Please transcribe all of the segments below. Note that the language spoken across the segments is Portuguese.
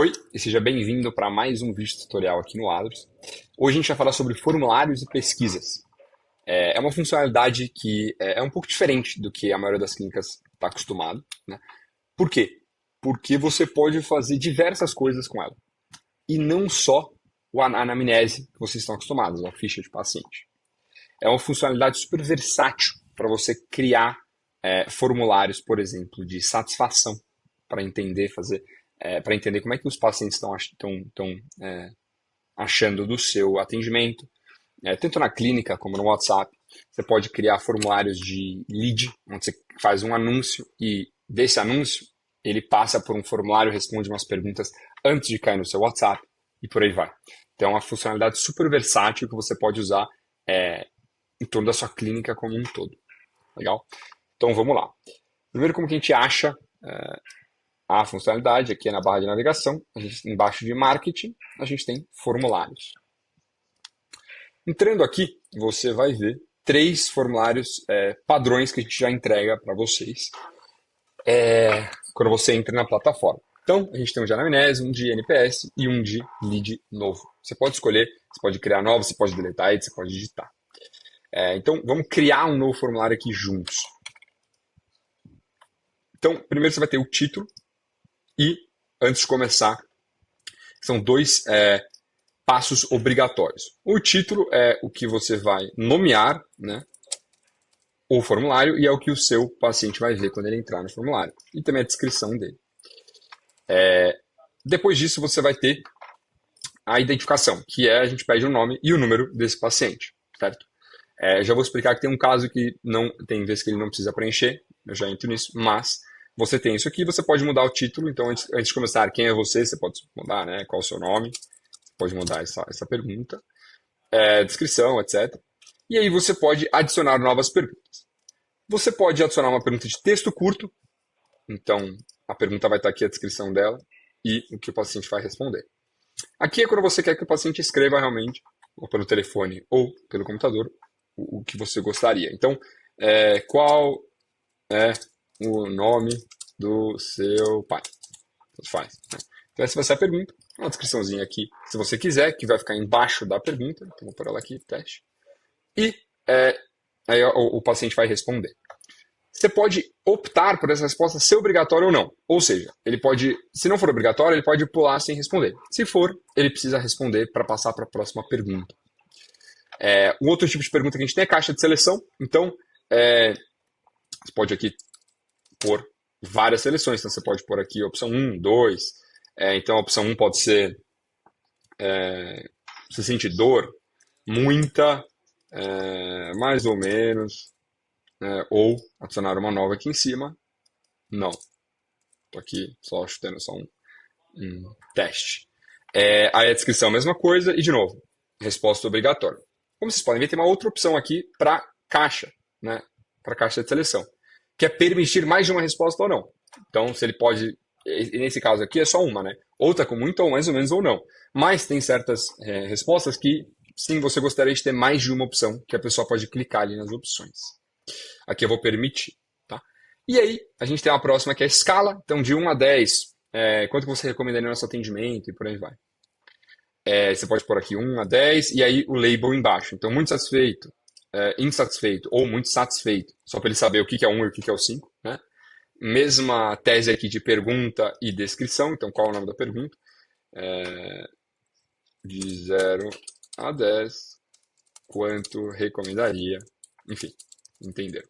Oi, e seja bem-vindo para mais um vídeo tutorial aqui no Adros. Hoje a gente vai falar sobre formulários e pesquisas. É uma funcionalidade que é um pouco diferente do que a maioria das clínicas está acostumado, né? Por quê? Porque você pode fazer diversas coisas com ela. E não só a anamnese que vocês estão acostumados, a ficha de paciente. É uma funcionalidade super versátil para você criar formulários, por exemplo, de satisfação, para entender, para entender como é que os pacientes estão achando do seu atendimento, tanto na clínica como no WhatsApp. Você pode criar formulários de lead, onde você faz um anúncio e desse anúncio ele passa por um formulário, responde umas perguntas antes de cair no seu WhatsApp e por aí vai. Então é uma funcionalidade super versátil que você pode usar em torno da sua clínica como um todo. Legal? Então vamos lá. Primeiro, como que a gente acha a funcionalidade? Aqui é na barra de navegação, embaixo de marketing, a gente tem formulários. Entrando aqui, você vai ver 3 formulários padrões que a gente já entrega para vocês quando você entra na plataforma. Então, a gente tem um de anamnese, um de NPS e um de lead novo. Você pode escolher, você pode criar novos, você pode deletar ele, você pode digitar. Então, vamos criar um novo formulário aqui juntos. Então, primeiro você vai ter o título e, antes de começar, são 2 passos obrigatórios. O título é o que você vai nomear, né, o formulário, e é o que o seu paciente vai ver quando ele entrar no formulário. E também a descrição dele. Depois disso, você vai ter a identificação, que a gente pede o nome e o número desse paciente, certo? Já vou explicar que tem um caso que não tem vezes que ele não precisa preencher, eu já entro nisso, mas você tem isso aqui, você pode mudar o título, então antes de começar, quem é você, você pode mudar, né, qual é o seu nome, pode mudar essa pergunta, descrição, etc. E aí você pode adicionar novas perguntas. Você pode adicionar uma pergunta de texto curto, então a pergunta vai estar aqui, a descrição dela, e o que o paciente vai responder. Aqui é quando você quer que o paciente escreva realmente, ou pelo telefone ou pelo computador, o que você gostaria. Então, qual é o nome do seu pai? Tanto faz, né? Então essa vai ser a pergunta. Uma descriçãozinha aqui, se você quiser, que vai ficar embaixo da pergunta. Então vou pôr ela aqui, teste. E aí o paciente vai responder. Você pode optar por essa resposta ser obrigatória ou não. Ou seja, ele pode, se não for obrigatório, ele pode pular sem responder. Se for, ele precisa responder para passar para a próxima pergunta. Um outro tipo de pergunta que a gente tem é caixa de seleção. Então, você pode aqui pôr várias seleções. Então, você pode pôr aqui a opção 1, 2. Então, a opção 1 pode ser você sente dor? Muita, mais ou menos, ou adicionar uma nova aqui em cima. Não. Estou aqui só chutando só um teste. Aí a descrição, a mesma coisa. E, de novo, resposta obrigatória. Como vocês podem ver, tem uma outra opção aqui para caixa, né? Para caixa de seleção, que é permitir mais de uma resposta ou não. Então, se ele pode, nesse caso aqui é só uma, né? Ou está com muito, ou mais ou menos, ou não. Mas tem certas respostas que, sim, você gostaria de ter mais de uma opção, que a pessoa pode clicar ali nas opções. Aqui eu vou permitir, tá? E aí, a gente tem a próxima que é a escala. Então, de 1 a 10, quanto que você recomendaria no nosso atendimento e por aí vai. Você pode pôr aqui 1 a 10 e aí o label embaixo. Então, muito satisfeito, insatisfeito ou muito satisfeito, só para ele saber o que é 1 e o que é o 5, né? Mesma tese aqui de pergunta e descrição. Então, qual é o nome da pergunta? De 0 a 10, quanto recomendaria? Enfim, entenderam.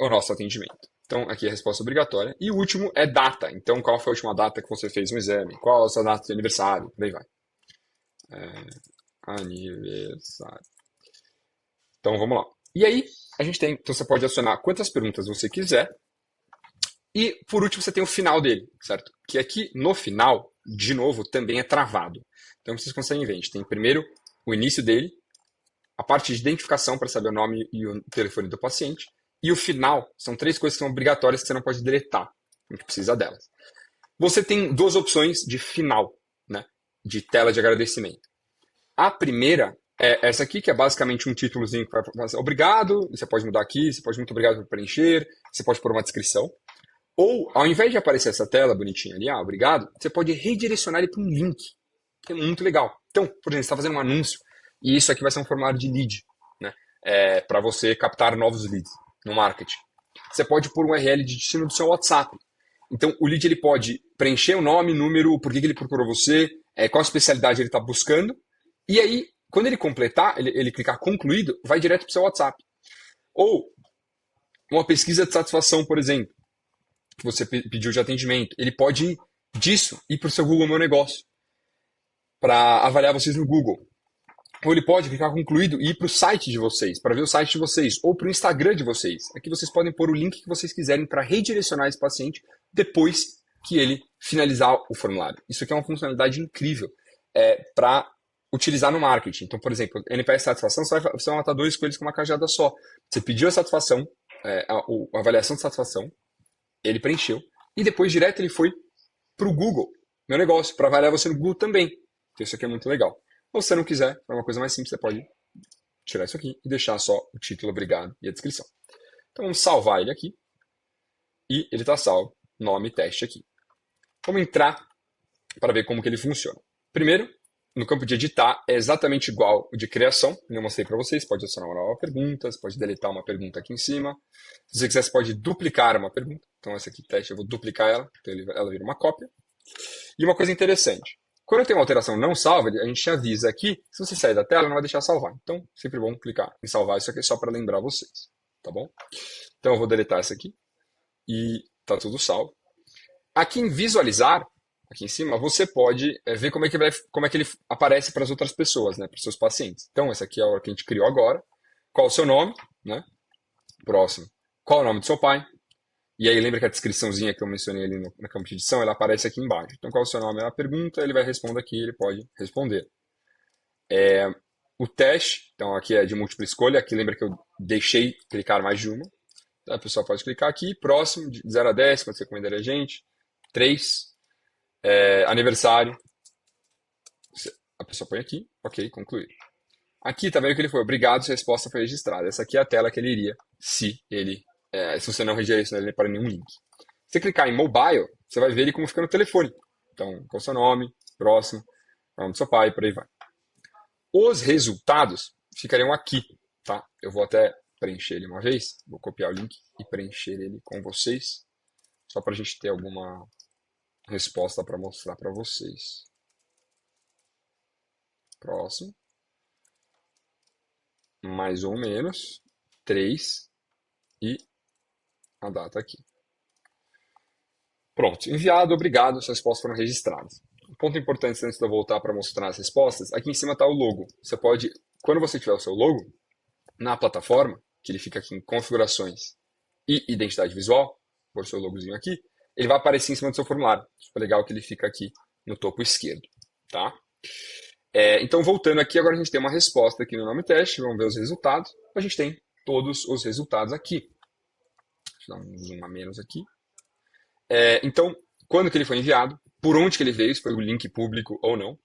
O nosso atendimento. Então, aqui é a resposta obrigatória. E o último é data. Então, qual foi a última data que você fez um exame? Qual a sua data de aniversário? Por aí vai. Aniversário. Então, vamos lá. E aí, a gente tem... Então, você pode adicionar quantas perguntas você quiser. E, por último, você tem o final dele, certo? Que aqui, no final, de novo, também é travado. Então, vocês conseguem ver. A gente tem primeiro o início dele, a parte de identificação para saber o nome e o telefone do paciente, e o final. São 3 coisas que são obrigatórias que você não pode deletar. A gente precisa delas. Você tem 2 opções de final, né? De tela de agradecimento. A primeira é essa aqui, que é basicamente um títulozinho que vai falar assim, obrigado, você pode mudar aqui, você pode muito obrigado por preencher, você pode pôr uma descrição. Ou, ao invés de aparecer essa tela bonitinha ali, obrigado, você pode redirecionar ele para um link, que é muito legal. Então, por exemplo, você está fazendo um anúncio, e isso aqui vai ser um formulário de lead, né? Para você captar novos leads no marketing. Você pode pôr um URL de destino do seu WhatsApp. Então, o lead ele pode preencher o nome, número, por que ele procurou você, qual especialidade ele está buscando, e aí, quando ele completar, ele clicar concluído, vai direto para o seu WhatsApp. Ou uma pesquisa de satisfação, por exemplo, que você pediu de atendimento, ele pode disso ir para o seu Google Meu Negócio, para avaliar vocês no Google. Ou ele pode clicar concluído e ir para o site de vocês, para ver o site de vocês, ou para o Instagram de vocês. Aqui vocês podem pôr o link que vocês quiserem para redirecionar esse paciente depois que ele finalizar o formulário. Isso aqui é uma funcionalidade incrível para utilizar no marketing. Então, por exemplo, NPS satisfação, você vai matar 2 coelhos com uma cajada só. Você pediu a satisfação, a avaliação de satisfação, ele preencheu, e depois direto ele foi para o Google, Meu Negócio, para avaliar você no Google também. Então isso aqui é muito legal. Ou se você não quiser, é uma coisa mais simples, você pode tirar isso aqui e deixar só o título, obrigado, e a descrição. Então vamos salvar ele aqui. E ele está salvo, nome teste aqui. Vamos entrar para ver como que ele funciona. Primeiro, no campo de editar, é exatamente igual o de criação. Eu mostrei para vocês, pode adicionar uma nova pergunta, você pode deletar uma pergunta aqui em cima. Se você quiser, você pode duplicar uma pergunta. Então essa aqui, teste, eu vou duplicar ela, então ela vira uma cópia. E uma coisa interessante, quando tem uma alteração não salva, a gente avisa aqui, se você sair da tela, não vai deixar salvar. Então, sempre bom clicar em salvar isso aqui só para lembrar vocês, tá bom? Então, eu vou deletar essa aqui e tá tudo salvo. Aqui em visualizar, aqui em cima, você pode ver como é que ele aparece para as outras pessoas, né, para os seus pacientes. Então, essa aqui é a hora que a gente criou agora. Qual o seu nome, né? Próximo. Qual é o nome do seu pai? E aí lembra que a descriçãozinha que eu mencionei ali no campo de edição, ela aparece aqui embaixo. Então, qual é o seu nome? É a pergunta, ele vai responder aqui, ele pode responder. O teste, então aqui é de múltipla escolha, aqui lembra que eu deixei clicar mais de uma. Então, a pessoa pode clicar aqui, próximo, de 0 a 10, quando você recomendaria a gente. 3, aniversário. A pessoa põe aqui, ok, concluir. Aqui tá vendo que ele foi, obrigado, sua resposta foi registrada. Essa aqui é a tela que ele iria se você não redirecionar ele para nenhum link. Se você clicar em mobile, você vai ver ele como fica no telefone. Então, qual é o seu nome, próximo, o nome do seu pai, por aí vai. Os resultados ficariam aqui, tá? Eu vou até preencher ele uma vez, vou copiar o link e preencher ele com vocês, só para a gente ter alguma resposta para mostrar para vocês. Próximo. Mais ou menos. 3 e a data aqui. Pronto, enviado, obrigado, suas respostas foram registradas. Um ponto importante antes de eu voltar para mostrar as respostas, aqui em cima está o logo. Você pode, quando você tiver o seu logo, na plataforma, que ele fica aqui em configurações e identidade visual, por seu logozinho aqui, ele vai aparecer em cima do seu formulário. Super legal que ele fica aqui no topo esquerdo, tá? Então, voltando aqui, agora a gente tem uma resposta aqui no nome teste, vamos ver os resultados. A gente tem todos os resultados aqui. Deixa eu dar um zoom a menos aqui. Então, quando que ele foi enviado, por onde que ele veio, se foi o link público ou não,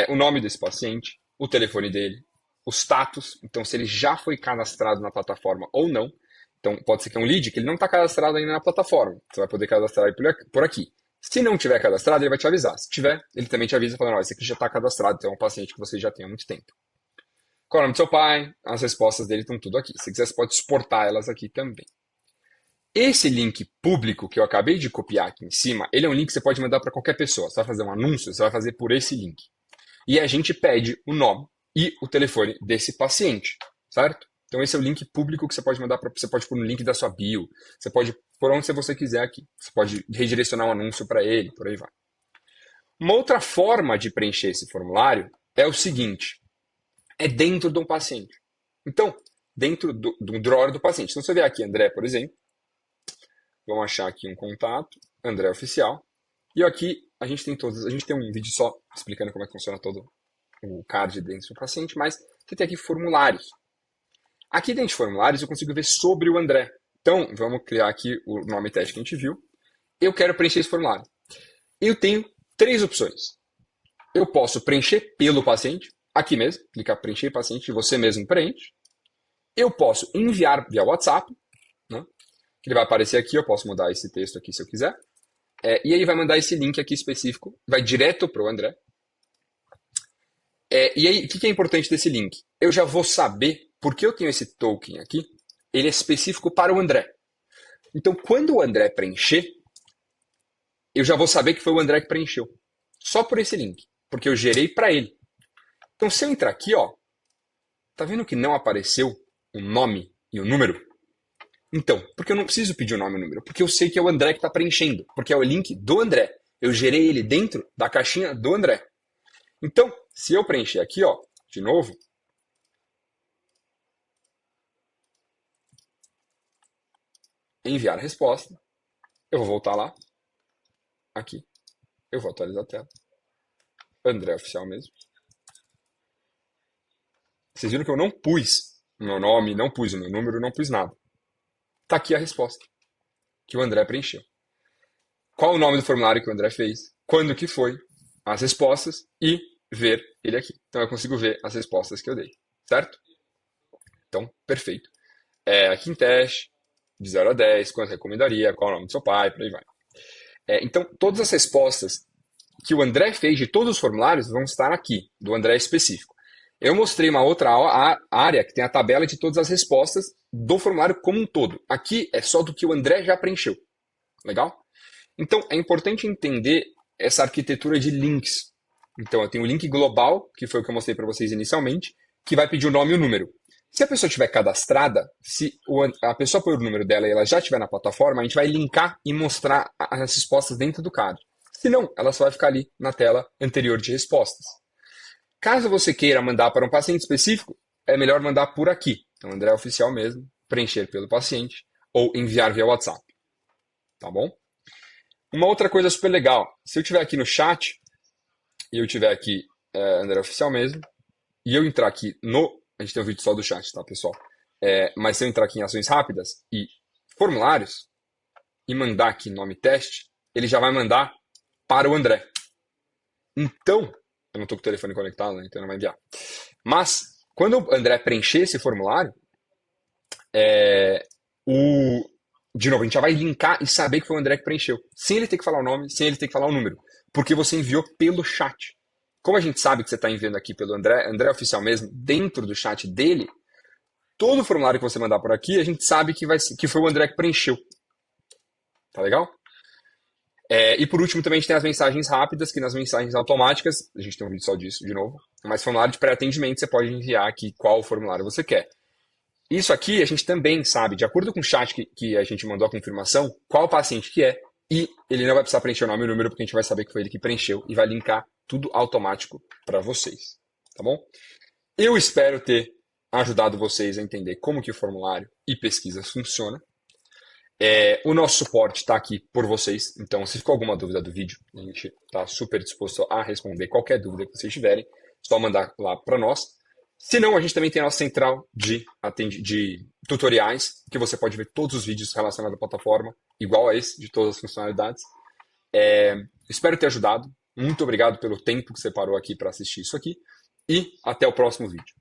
o nome desse paciente, o telefone dele, o status, então se ele já foi cadastrado na plataforma ou não. Então, pode ser que é um lead que ele não está cadastrado ainda na plataforma. Você vai poder cadastrar ele por aqui. Se não tiver cadastrado, ele vai te avisar. Se tiver, ele também te avisa falando, esse aqui já está cadastrado, então é um paciente que você já tem há muito tempo. Qual é o nome do seu pai? As respostas dele estão tudo aqui. Se quiser, você pode exportar elas aqui também. Esse link público que eu acabei de copiar aqui em cima, ele é um link que você pode mandar para qualquer pessoa. Você vai fazer um anúncio, você vai fazer por esse link. E a gente pede o nome e o telefone desse paciente, certo? Então esse é o link público que você pode mandar para você pode pôr no link da sua bio, você pode por onde você quiser aqui. Você pode redirecionar um anúncio para ele, por aí vai. Uma outra forma de preencher esse formulário é o seguinte, é dentro de um paciente. Então, dentro do drawer do paciente. Então você vê aqui André, por exemplo, vamos achar aqui um contato, André Oficial, e aqui a gente tem um vídeo só explicando como é que funciona todo o card dentro do paciente, mas você tem aqui formulários. Aqui dentro de formulários eu consigo ver sobre o André. Então, vamos criar aqui o nome teste que a gente viu. Eu quero preencher esse formulário. Eu tenho 3 opções. Eu posso preencher pelo paciente, aqui mesmo, clicar preencher paciente, você mesmo preenche. Eu posso enviar via WhatsApp, né? que ele vai aparecer aqui, eu posso mudar esse texto aqui se eu quiser. E aí vai mandar esse link aqui específico, vai direto para o André. E aí, o que é importante desse link? Eu já vou saber, porque eu tenho esse token aqui, ele é específico para o André. Então, quando o André preencher, eu já vou saber que foi o André que preencheu. Só por esse link, porque eu gerei para ele. Então, se eu entrar aqui, ó, tá vendo que não apareceu o nome e o número? Então, porque eu não preciso pedir o nome e o número, porque eu sei que é o André que está preenchendo, porque é o link do André. Eu gerei ele dentro da caixinha do André. Então, se eu preencher aqui, ó, de novo, enviar a resposta, eu vou voltar lá, aqui, eu vou atualizar a tela. André oficial mesmo. Vocês viram que eu não pus o meu nome, não pus o meu número, não pus nada. Tá aqui a resposta que o André preencheu. Qual o nome do formulário que o André fez, quando que foi, as respostas e ver ele aqui. Então eu consigo ver as respostas que eu dei, certo? Então, perfeito. Aqui em teste, de 0 a 10, quanto recomendaria, qual o nome do seu pai, por aí vai. Então, todas as respostas que o André fez de todos os formulários vão estar aqui, do André específico. Eu mostrei uma outra área que tem a tabela de todas as respostas do formulário como um todo. Aqui é só do que o André já preencheu. Legal? Então, é importante entender essa arquitetura de links. Então, eu tenho o link global, que foi o que eu mostrei para vocês inicialmente, que vai pedir o nome e o número. Se a pessoa estiver cadastrada, se a pessoa pôr o número dela e ela já estiver na plataforma, a gente vai linkar e mostrar as respostas dentro do card. Se não, ela só vai ficar ali na tela anterior de respostas. Caso você queira mandar para um paciente específico, é melhor mandar por aqui. Então, André Oficial mesmo, preencher pelo paciente ou enviar via WhatsApp. Tá bom? Uma outra coisa super legal, se eu estiver aqui no chat, e eu estiver aqui André Oficial mesmo, e eu entrar aqui no... A gente tem um vídeo só do chat, tá, pessoal? Mas se eu entrar aqui em ações rápidas e formulários, e mandar aqui nome teste, ele já vai mandar para o André. Então, eu não estou com o telefone conectado, né, então não vai enviar. Mas, quando o André preencher esse formulário, de novo, a gente já vai linkar e saber que foi o André que preencheu. Sem ele ter que falar o nome, sem ele ter que falar o número. Porque você enviou pelo chat. Como a gente sabe que você está enviando aqui pelo André Oficial mesmo, dentro do chat dele, todo o formulário que você mandar por aqui, a gente sabe que foi o André que preencheu. Tá legal? E por último, também a gente tem as mensagens rápidas, que nas mensagens automáticas, a gente tem um vídeo só disso de novo, mas formulário de pré-atendimento, você pode enviar aqui qual formulário você quer. Isso aqui a gente também sabe, de acordo com o chat que a gente mandou a confirmação, qual paciente que é, e ele não vai precisar preencher o nome e o número, porque a gente vai saber que foi ele que preencheu e vai linkar tudo automático para vocês, tá bom? Eu espero ter ajudado vocês a entender como que o formulário e pesquisas funciona. O nosso suporte está aqui por vocês, então se ficou alguma dúvida do vídeo, a gente está super disposto a responder qualquer dúvida que vocês tiverem, só mandar lá para nós. Se não, a gente também tem a nossa central de tutoriais, que você pode ver todos os vídeos relacionados à plataforma, igual a esse, de todas as funcionalidades. Espero ter ajudado. Muito obrigado pelo tempo que você parou aqui para assistir isso aqui. E até o próximo vídeo.